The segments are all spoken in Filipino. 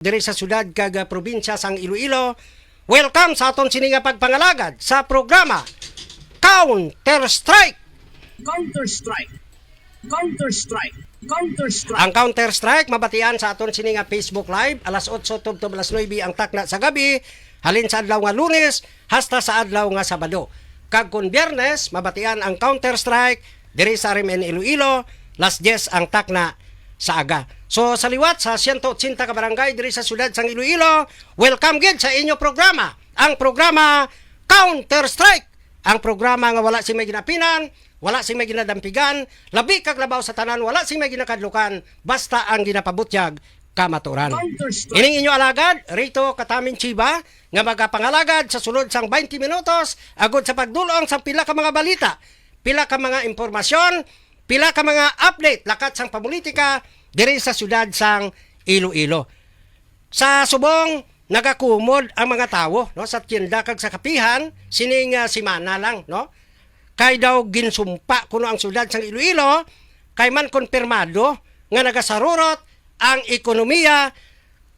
diri sa syudad kag probinsya sang Iloilo. Welcome sa aton sininga pagpangalagad sa programa Counter Strike. Counter Strike. Counter Strike. Counter Strike. Ang Counter Strike mabatian sa aton sininga Facebook Live alas 8 tubtob alas 9 ang takna sa gabi halin sa adlaw nga Lunes hasta sa adlaw nga Sabado. Kag kun Biyernes mabatian ang Counter Strike diri sa RMN Iloilo las 10 ang takna sa aga. So sa liwat sa 180 ka barangay diri sa syudad sang Iloilo, welcome gid sa inyo programa. Ang programa Counter Strike. Ang programa nga wala sing may ginapinan, wala sing may ginadampigan, labi kag labaw sa tanan, wala sing may ginakadlukan, basta ang ginapabutyag kamaturan. Ining inyo alagad, Rito Katamin Chiba, nga magapangalagad sa sulod sang 20 minutos agud sa pagdulong sa pila ka mga balita, pila ka mga impormasyon, pila ka mga update lakat sang pamulitika diri sa syudad sang Iloilo. Sa subong nagakumod ang mga tawo no sa tienda kag sa kapihan sining simana lang no. Kay daw ginsumpa kuno ang syudad sang Iloilo kay man konfirmado nga nagasarurot ang ekonomiya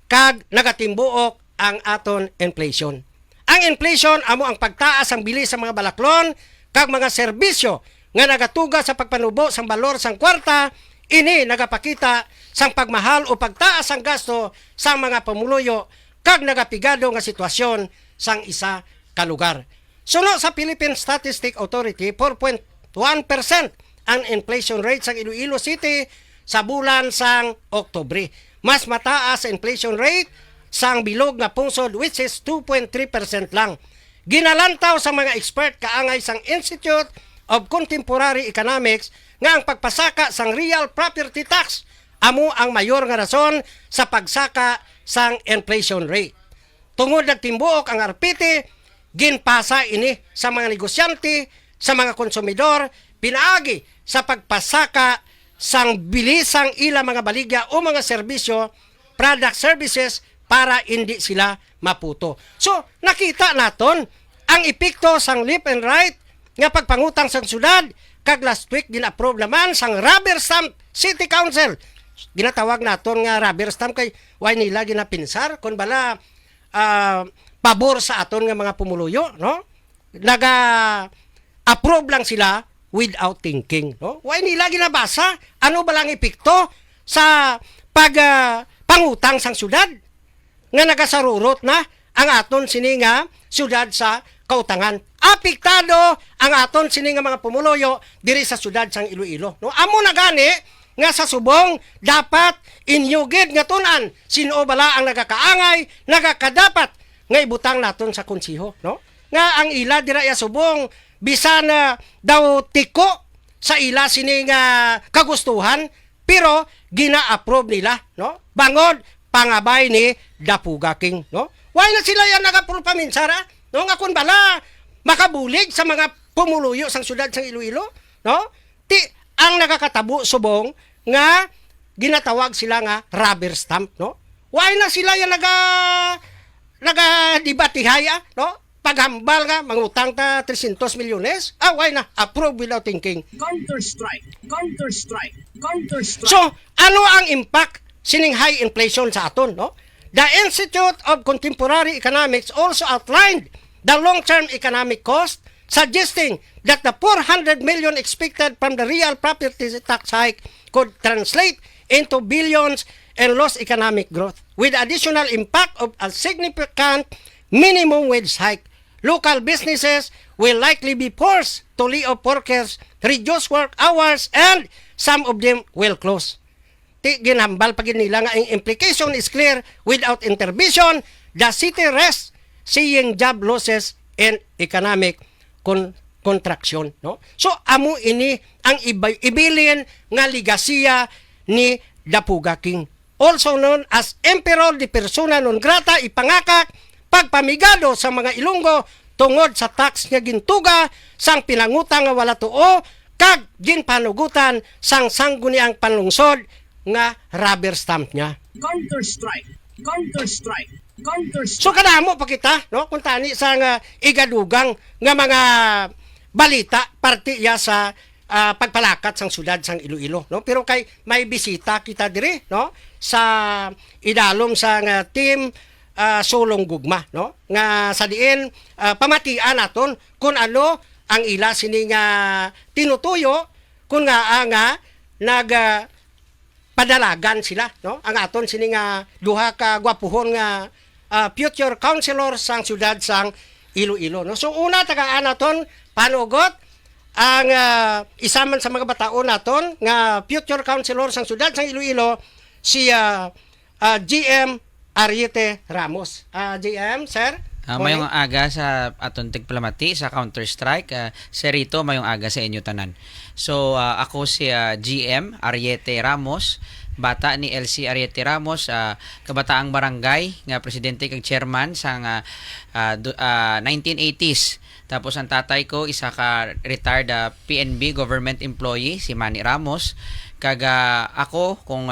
kag nagatimbuok ang aton inflation. Ang inflation amo ang pagtaas ang bilis sa mga balaklon kag mga serbisyo nga nagatuga sa pagpanubo sang balor sang kwarta. Ini nagapakita sang pagmahal o pagtaas ang gasto sang mga pamuluyo kag nagapigado nga sitwasyon sang isa ka lugar. Suno sa Philippine Statistic Authority, 4.1% ang inflation rate sang Iloilo City sa bulan sang Oktubre. Mas mataas ang inflation rate sang bilog nga pungsod which is 2.3% lang. Ginalantaw sa mga expert kaangay sang Institute of Contemporary Economics nga ang pagpasaka sang real property tax amo ang mayor nga rason sa pagsaka sang inflation rate. Tungod nagtimbuok ang RPT, ginpasa ini sa mga negosyante, sa mga konsumidor, pinaagi sa pagpasaka sang bilisang ila mga baligya o mga serbisyo, product services para hindi sila maputo. So, nakita naton ang epekto sang left and right nga pagpangutang sang syudad kag last week gina-approve naman sang rubber stamp City Council. Ginatawag naton nga rubber stamp kay why nila ginapinsar kun bala pabor sa aton nga mga pumuluyo no. Naga-approve lang sila without thinking no. Why nila ginabasa ano ba lang epekto sa pangutang sang syudad nga nagasarurot na ang aton sininga syudad sa kautangan. Apektado ang aton sini nga mga pumuluyo diri sa syudad sang Iloilo. No, amo na gani nga sa subong dapat inyugid nga tun-an sino bala ang nagakaangay, nagakadapat nga ibutang naton sa konsiho, no? Nga ang ila dira ya subong bisan daw tiko sa ila sini nga kagustuhan pero gina-approve nila, no? Bangod pangabay ni Dapuga King, no? Why na sila yan nag-approve paminsara? No, nga kun bala makabulig sa mga pumuluyo sang syudad sang Iloilo, no? Ang nakakatabo subong nga ginatawag sila nga rubber stamp, no? Why na sila yan naga-debatihaya, no? Paghambal nga mangutang ta 300 milyones. Why na approve without thinking. Counter Strike. Counter Strike. Counter Strike. So, ano ang impact sining high inflation sa aton, no? The Institute of Contemporary Economics also outlined the long-term economic cost, suggesting that the 400 million expected from the real property tax hike could translate into billions in lost economic growth, with additional impact of a significant minimum wage hike. Local businesses will likely be forced to lay off workers, reduce work hours, and some of them will close. Ginambal pag nila nga ang implication is clear without intervention, the city rests seeing job losses and economic contraction, no? So amo ini ang ibilin nga ligasiya ni Dapuga King, also known as Emperor de Persona non grata, ipangakak pagpamigado sa mga Ilonggo tungod sa tax nga gintuga sang pinangutang nga wala tuo kag ginpanugutan sang sangguniang panlungsod nga rubber stamp niya. Counter Strike. Counter Strike. Counter Strike. So kadamo pa kita, no? Kung tani sa nga igadugang nga mga balita partiya sa pagpalakat sang syudad sang Iloilo, no? Pero kay may bisita kita diri, no? sa idalom sa nga team sulong gugma, no? Nga sa diin pamatian naton kung ano ang ila sini nga tinutuyo kung nga nag padalagan sila, no? Ang aton sini nga duha ka gwapuhon nga future councilor sang syudad sang Iloilo, no? So una tagaan naton panugot ang isa man sa mga bataon naton nga future councilor sang syudad sang Iloilo si GM Ariete Ramos. GM, sir? Mayong aga sa aton tigplamati sa Counter-Strike. Serito, mayong aga sa inyo tanan. So, ako si GM Ariete Ramos, bata ni LC Ariete Ramos, kabataang barangay, nga presidente kag chairman sang 1980s. Tapos ang tatay ko, isa ka retired PNB government employee, si Manny Ramos. Kaga ako, kung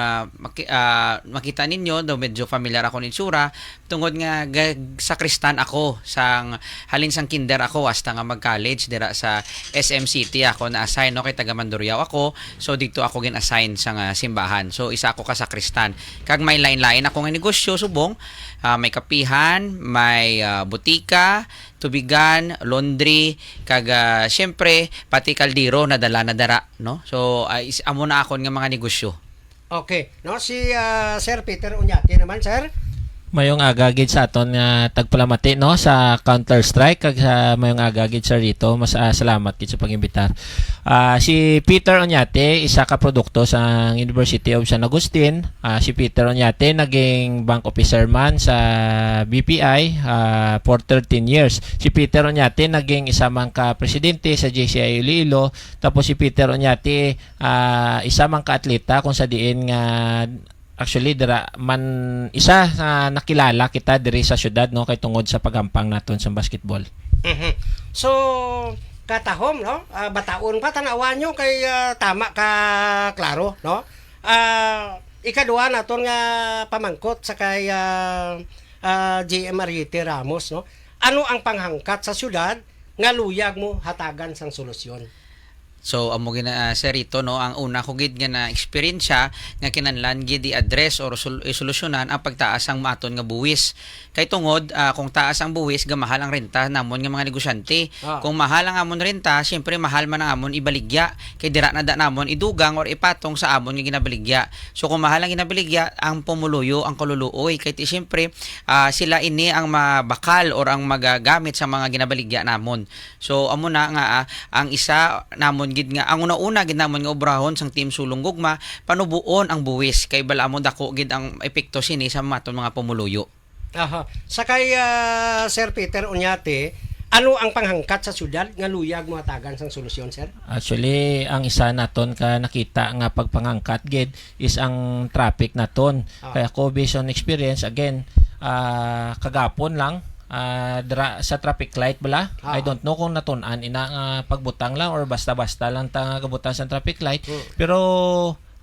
makita ninyo, do medyo familiar ako ni Tsura, tungod nga sakristan ako, halin sang kinder ako, hasta nga mag-college, dira sa SM City ako na-assign, no, kay taga Mandurriao ako, so dito ako gin-assign sa simbahan. So isa ako ka sakristan. Kag may lain-lain ako nga negosyo, subong, may kapihan, may butika, tubigan, laundry, kaga syempre pati kaldero na dala na dara, no? So amo na ako nga mga negosyo. Okay, no, si Sir Peter Unyati naman, sir. Mayong aga gid sa aton nga tagpalamati, no, sa Counter-Strike kag sa mayong aga gid sa rito. Mas salamat gid sa pag-imbitar. Si Peter Oñate, isa ka produkto sa University of San Agustin. Si Peter Oñate naging bank officer man sa BPI for 13 years. Si Peter Oñate naging isa man ka presidente sa JCI Iloilo. Tapos si Peter Oñate isa man ka atleta kung sa diin nga actually dira man isa nakilala kita diri sa syudad, no, kay tungod sa pagampang naton sa basketball. Mhm. So katahom, no, bataon pa tanawan nyo kay tama ka klaro, no. Ikaduha naton nga pamangkot sa kay GM Ariete Ramos, no. Ano ang panghangkat sa syudad nga luyag mo hatagan sang solusyon? So amo gina serito, no, ang una ko gid nga na eksperyensya nga kinahanglan gid i-address or isolusyonan ang pagtaas ang maton nga buwis. Kay tungod kung taas ang buwis gamahal ang renta namon nga mga negosyante. Kung mahal ang amon renta, syempre mahal man ang amon ibaligya. Kay dira na da namon idugang or ipatong sa amon nga ginabaligya. So kung mahal ang ginabaligya, ang pumuluyo ang kaluluoy kay syempre sila ini ang mabakal or ang magagamit sa mga ginabaligya namon. So amo na nga ang isa namon gid nga ang una-una gid namon nga obrahon sang team sulong gugma panubuon ang buwis kay bala mo dako gid ang epekto sini sa maton mga pumuluyo. Aha. Sa kay Sir Peter Oñate, ano ang panghangkat sa syudad nga luyag mo hatagan sang solusyon, sir? Actually, ang isa naton ka nakita nga pagpangangkat gid is ang traffic naton. Kaya ako based on experience again, kagapon lang sa traffic light bala. I don't know kung natun-an ina pagbutang lang or basta-basta lang ta gabutan sa traffic light. Pero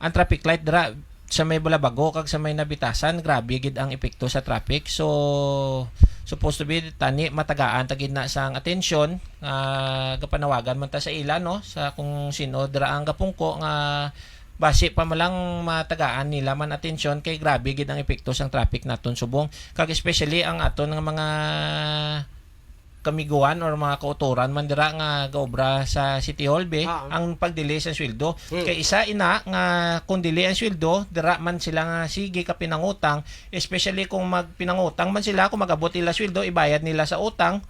ang traffic light dira sa may balabago kag sa may nabitasan, grabe gid ang epekto sa traffic. So supposed to be tani matagaan tagid na sang atensyon gapanawagan man ta sa ila, no, sa kung sino dira ang gapungko nga base pa malang matagaan nila man atensyon kay grabe gid ang epekto sang traffic naton subong kag especially ang aton nga mga kamiguan or mga kautoran man dira nga gaobra sa City Hall ang pagdili sa sweldo. Kay isa ina nga kung dili ang sweldo dira man sila nga sige ka pinangutang, especially kung magpinangutang man sila, kung magabot ila sweldo ibayad nila sa utang,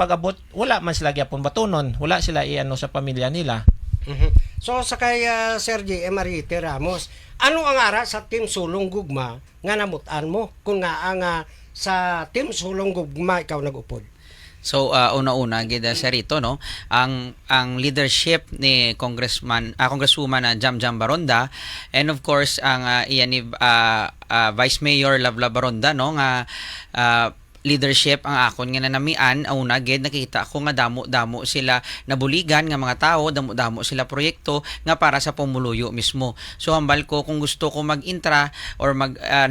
pag-abot wala man sila gyapon batunon, wala sila iano sa pamilya nila. So sa kay Sir J. Ariete Ramos, ano ang ara sa Team Sulong Gugma nga namutan mo kung nga ang sa Team Sulong Gugma ikaw nag-upod? So una-una gid sa rito, no, ang leadership ni Congresswoman Jam Baronda, and of course ang iyan ni Vice Mayor Lavla Baronda, no, nga leadership ang akon nga nanamian. Una gid nakita ko nga damo sila nabuligan nga mga tao, damo sila proyekto nga para sa pumuluyo mismo. So hambal ko kung gusto ko mag-intra or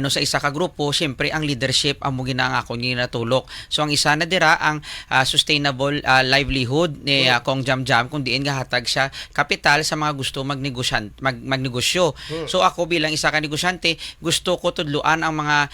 sa isa ka grupo, syempre ang leadership ang mo gina ang akon ginatulok. So ang isa na dira ang sustainable livelihood ni Kong Jamjam, kung diin nga hatag siya kapital sa mga gusto magnegosyo. So ako bilang isa ka negosyante, gusto ko tudluan ang mga